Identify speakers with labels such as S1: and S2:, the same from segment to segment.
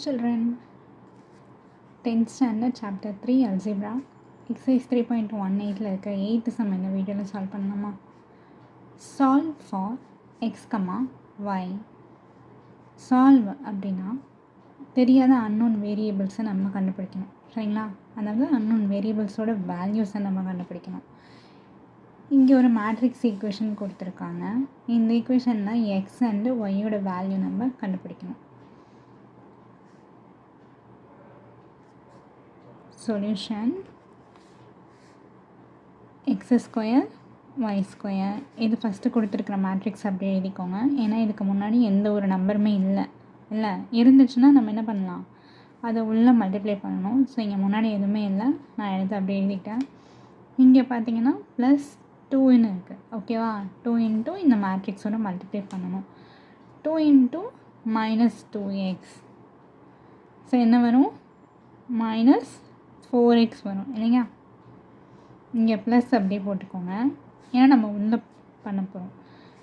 S1: children, 10th standard chapter 3 algebra exercise 3.18 இருக்க 8th sum இந்த வீடியோவில் சால்வ் பண்ணலாமா? Solve for x, y. Solve அப்படின்னா தெரியாத unknown வேரியபிள்ஸை நம்ம கண்டுபிடிக்கணும், சரிங்களா? அதாவது unknown வேரியபிள்ஸோட வேல்யூஸை நம்ம கண்டுபிடிக்கணும். இங்கே ஒரு மேட்ரிக்ஸ் ஈக்குவேஷன் கொடுத்துருக்காங்க. இந்த ஈக்குவேஷனில் எக்ஸ் அண்டு ஒய்யோட வேல்யூ நம்ம கண்டுபிடிக்கணும். Solution X square Y square. இது ஃபஸ்ட்டு கொடுத்துருக்குற மேட்ரிக்ஸ் அப்படியே எழுதிக்கோங்க. ஏன்னா இதுக்கு முன்னாடி எந்த ஒரு நம்பருமே இல்லை இருந்துச்சுன்னா நம்ம என்ன பண்ணலாம், அதை உள்ளே மல்டிப்ளை பண்ணணும். ஸோ இங்கே முன்னாடி எதுவுமே இல்லை, நான் எடுத்து அப்படியே எழுதிட்டேன். இங்கே பார்த்தீங்கன்னா ப்ளஸ் 2ன்னு இருக்குது, ஓகேவா? 2 இன்ட்டு இந்த மேட்ரிக்ஸோட மல்டிப்ளை பண்ணணும். 2 இன்ட்டு மைனஸ் 2x. ஸோ என்ன வரும்? மைனஸ் 4x வரும் இல்லைங்க. இங்கே ப்ளஸ் அப்படியே போட்டுக்கோங்க, ஏன்னா நம்ம உள்ளே பண்ண போகிறோம்.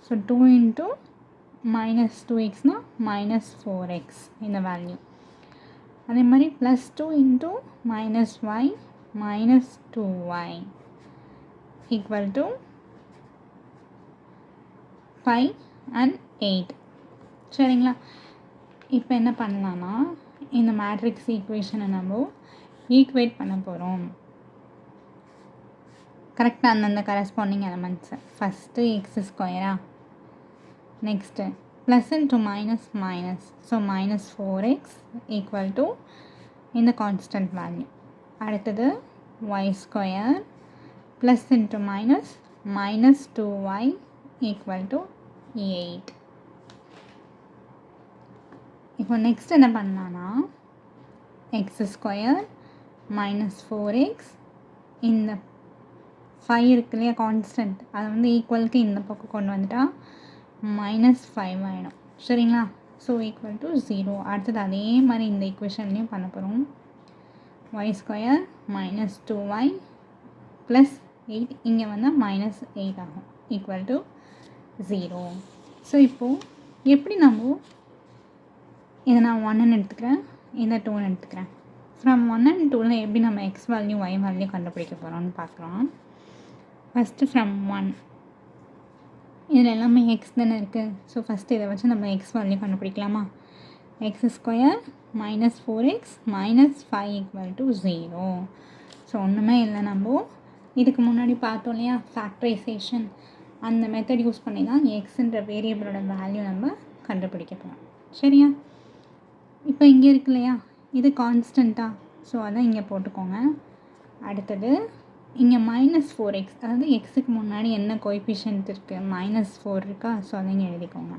S1: ஸோ 2 இன்ட்டு மைனஸ் 2xனால் மைனஸ் 4x இந்த வேல்யூ. அதே மாதிரி plus 2 into minus y minus 2y equal to 5 and 8. சரிங்களா? இப்போ என்ன பண்ணலான்னா இந்த மேட்ரிக்ஸ் ஈக்குவேஷனை நம்ம ஈக்குவேட் பண்ண போகிறோம். கரெக்டாக அந்தந்த கரஸ்பாண்டிங் எலமெண்ட்ஸை. ஃபஸ்ட்டு எக்ஸ் ஸ்கொயரா, next plus into minus minus, so minus 4x equal to இந்த கான்ஸ்டன்ட் வேல்யூ. அடுத்தது Y square plus into minus minus 2y equal to 8. இப்போ நெக்ஸ்ட் என்ன பண்ணலான்னா எக்ஸ் ஸ்கொயர் மைனஸ் 4x, இந்த 5 இருக்கு இல்லையா கான்ஸ்டன்ட், அதை வந்து ஈக்குவலுக்கு இந்த பக்கம் கொண்டு வந்துட்டா மைனஸ் 5 ஆகிடும், சரிங்களா? So equal to 0. அடுத்தது அதே மாதிரி இந்த ஈக்குவேஷன்லேயும் பண்ண போகிறோம். Y square minus 2y plus 8, இங்கே வந்தால் மைனஸ் 8 ஆகும், ஈக்குவல் டு 0. ஸோ இப்போது எப்படி நம்ம இதை நான் 1ன்னு எடுத்துக்கிறேன், இதை 2ன்னு எடுத்துக்கிறேன். ஃப்ரம் 1 and 2ல் எப்படி நம்ம எக்ஸ் வேல்யூ ஒய் வேல்யூ கண்டுபிடிக்க போகிறோம்னு பார்க்கலாம். ஃபஸ்ட்டு ஃப்ரம் 1, இதில் எல்லாமே எக்ஸ் தானே இருக்குது. ஸோ ஃபஸ்ட்டு இதை வச்சு நம்ம எக்ஸ் வேல்யூ கண்டுபிடிக்கலாமா? X square minus 4x minus 5 equal to 0. So ஒன்றுமே இல்லை, நம்ம இதுக்கு முன்னாடி பார்த்தோம் இல்லையா ஃபேக்டரைசேஷன், அந்த மெத்தட் யூஸ் பண்ணி தான் எக்ஸுன்ற வேரியபிளோட வேல்யூ நம்ம கண்டுபிடிக்க போகிறோம், சரியா? இப்போ இங்கே இருக்கு இல்லையா, இது கான்ஸ்டண்ட்டாக, ஸோ அதான் இங்கே போட்டுக்கோங்க. அடுத்தது இங்கே மைனஸ் 4x, அதாவது எக்ஸுக்கு முன்னாடி என்ன கோஎஃபிஷியன்ட் இருக்குது, மைனஸ் 4 இருக்கா, ஸோ அதை இங்கே எழுதிக்கோங்க.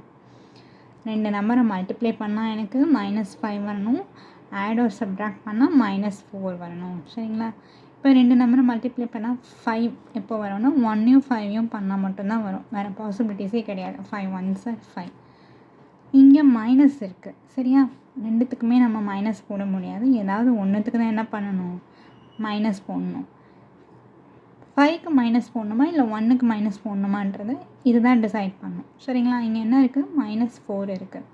S1: ரெண்டு நம்பரை மல்டிப்ளை பண்ணால் எனக்கு மைனஸ் 5 வரணும், ஆட் ஆர் சப்ட்ராக்ட் பண்ணால் மைனஸ் 4 வரணும், சரிங்களா? இப்போ ரெண்டு நம்பரை மல்டிப்ளை பண்ணால் 5 எப்போ வரும்னா 1யும் 5யும் பண்ணால் மட்டும்தான் வரும், வேறு பாசிபிலிட்டிஸே கிடையாது. 5 1s 5. இங்கே மைனஸ் இருக்குது, சரியா? ரெண்டுத்துக்குமே நம்ம மைனஸ் போட முடியாது, ஏதாவது ஒன்றுத்துக்கு தான் என்ன பண்ணணும், மைனஸ் போடணும். 5க்கு மைனஸ் போடணுமா இல்லை 1க்கு மைனஸ் போடணுமான்றது இதுதான் டிசைட் பண்ணணும், சரிங்களா? இங்கே என்ன இருக்குது, மைனஸ் 4 இருக்குது.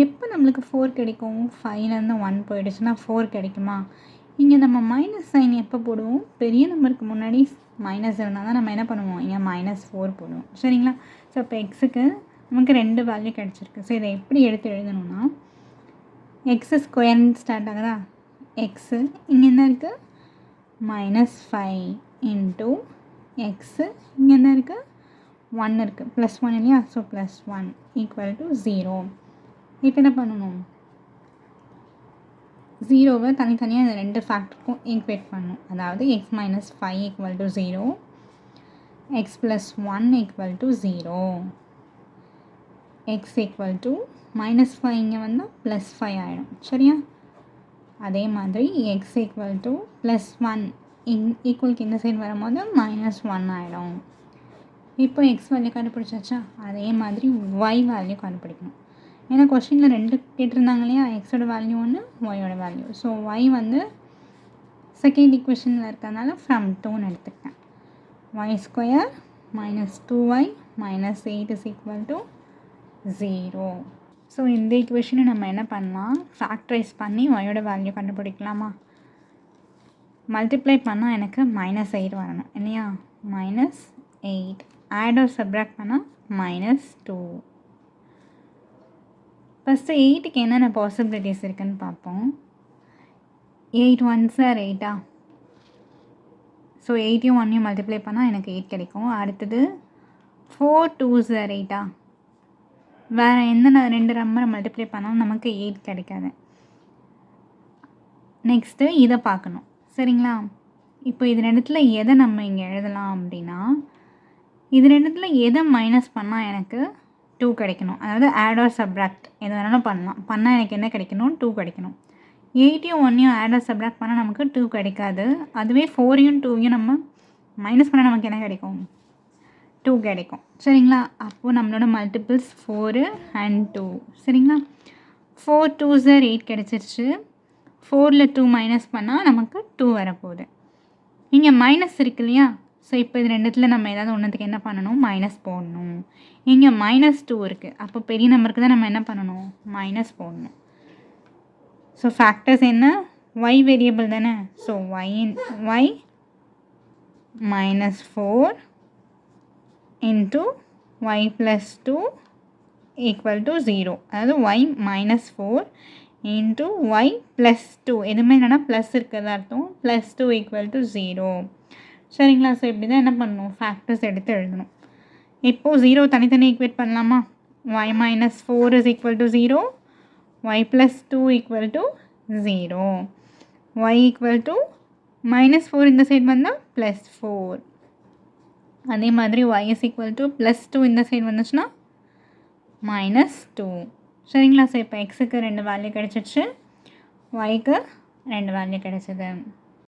S1: எப்போ நம்மளுக்கு 4 கிடைக்கும், 5லேருந்து 1 போயிடுச்சுன்னா 4 கிடைக்குமா? இங்கே நம்ம மைனஸ் சைன் எப்போ போடுவோம், பெரிய நம்பருக்கு முன்னாடி மைனஸ் இருந்தால் தான் நம்ம என்ன பண்ணுவோம், இங்கே மைனஸ் 4 போடுவோம், சரிங்களா? ஸோ இப்போ எக்ஸுக்கு நமக்கு 2 வேல்யூ கிடச்சிருக்கு. ஸோ இதை எப்படி எடுத்து எழுதணும்னா எக்ஸ் ஸ்கொயர்னு ஸ்டார்ட் ஆகுதா, எக்ஸு இங்கே என்ன இருக்குது மைனஸ் 5 இன்ட்டு எக்ஸு இங்கே என்ன இருக்குது 1 இருக்குது, ப்ளஸ் 1 இல்லையா, ஸோ ப்ளஸ் 1 ஈக்குவல் டு 0. இப்போ என்ன பண்ணணும், 0வை தனித்தனியாக இந்த ரெண்டு ஃபேக்டருக்கும் ஈக்குவேட் பண்ணணும். அதாவது X minus 5 equal to 0, X plus 1 equal to 0, X equal to minus 5 இங்கே வந்தால் ப்ளஸ் 5 ஆகிடும், சரியா? அதே மாதிரி எக்ஸ் ஈக்குவல் டு ப்ளஸ் 1 ஈக்குவலுக்கு இந்த சைடு வரும்போது மைனஸ் 1 ஆகிடும். இப்போ எக்ஸ் வேல்யூ கண்டுபிடிச்சாச்சா, அதே மாதிரி ஒய் வேல்யூ கண்டுபிடிக்கணும். ஏன்னா கொஸ்டினில் 2 கேட்டிருந்தாங்க இல்லையா, எக்ஸோட வேல்யூ ஒன்று, ஒய்யோட வேல்யூ. ஸோ ஒய் வந்து செகண்ட் ஈக்குவேஷனில் இருக்கிறதுனால ஃப்ரம் 2ன்னு எடுத்துக்கிட்டேன். Y square minus 2y minus 8 is equal to 0. So இந்த ஈக்குவேஷனை நம்ம என்ன பண்ணலாம், ஃபேக்டரைஸ் பண்ணி ஒயோட வேல்யூ கண்டுபிடிக்கலாமா? மல்டிப்ளை பண்ணால் எனக்கு -8 வரணும் இல்லையா? -8 ஆட் ஆர் சப்ராக்ட் பண்ணால் -2. ஃபஸ்ட்டு 8க்கு என்னென்ன பாசிபிலிட்டிஸ் இருக்குதுன்னு பார்ப்போம். 8 1s are 8. ஸோ 8யும் 1யும் மல்டிப்ளை பண்ணால் எனக்கு 8 கிடைக்கும். அடுத்தது 4 2s are 8. வேறு எந்த 2 நம்பரை மல்டிப்ளை பண்ணாலும் நமக்கு 8 கிடைக்காது. நெக்ஸ்ட்டு இதை பார்க்கணும் சரிங்களா? இப்போ இது ரெண்டுத்தில் எதை நம்ம இங்கே எழுதலாம் அப்படின்னா, இது ரெண்டுத்தில் எதை மைனஸ் பண்ணால் எனக்கு 2 கிடைக்கணும். அதாவது ஆட் ஆர் சப்ராக்ட் எது வேணாலும் பண்ணலாம். பண்ணால் எனக்கு என்ன கிடைக்கணும், 2 கிடைக்கணும். 8யும் 1யும் ஆட் ஆர் சப்ராக்ட் பண்ணால் நமக்கு 2 கிடைக்காது. அதுவே 4யும் 2யும் நம்ம மைனஸ் பண்ணால் நமக்கு என்ன கிடைக்கும், 2 கிடைக்கும் சரிங்களா? அப்போது நம்மளோட மல்டிபிள்ஸ் 4 and 2 சரிங்களா? 4 2s are 8 கிடச்சிருச்சு. 4ல் 2 மைனஸ் பண்ணால் நமக்கு 2 வரப்போகுது. இங்கே மைனஸ் இருக்கு இல்லையா? ஸோ இப்போ இது ரெண்டுத்தில் நம்ம ஏதாவது ஒன்றுத்துக்கு என்ன பண்ணணும், மைனஸ் போடணும். இங்கே -2 இருக்குது. அப்போ பெரிய நம்பருக்கு தான் நம்ம என்ன பண்ணணும், மைனஸ் போடணும். ஸோ ஃபேக்டர்ஸ் என்ன, y வேரியபிள் தானே. So y -4 into y plus 2 equal to 0. அதாவது y -4 into y plus 2 எதுவுமே இல்லைனா ப்ளஸ் இருக்கிறதா அர்த்தம். +2 equal to 0 சரிங்களா? ஸோ இப்படி தான் என்ன பண்ணணும், ஃபேக்டர்ஸ் எடுத்து எழுதணும். இப்போது 0 தனித்தனி ஈக்குவேட் பண்ணலாமா? y -4 is equal to 0, y plus 2 equal to 0, y equal to -4 இந்த சைடு வந்தால் +4. அதே மாதிரி y is equal to +2 இந்த சைடு வந்துச்சுன்னா -2 சரிங்களா? ஸோ இப்போ எக்ஸுக்கு 2 வேல்யூ கிடச்சிச்சு, ஒய்க்கு 2 வேல்யூ கிடச்சிது.